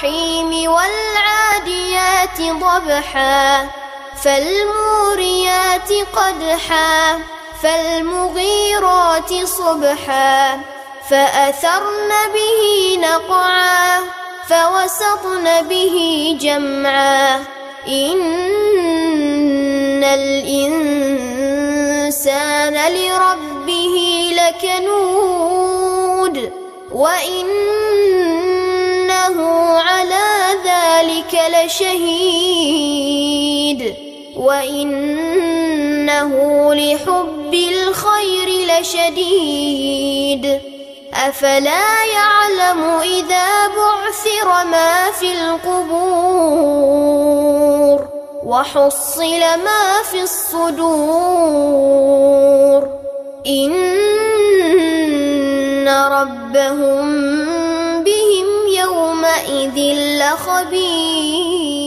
الجحيم والعاديات ضبحا فالموريات قدحا فالمغيرات صبحا فأثرن به نقعا فوسطن به جمعا إن الإنسان لربه لكنود وإنه على ذلك لشهيد وإنه لحب الخير لشديد أفلا يعلم إذا بعثر ما في القبور وحصل ما في الصدور إن ربهم بهم يومئذ لخبير.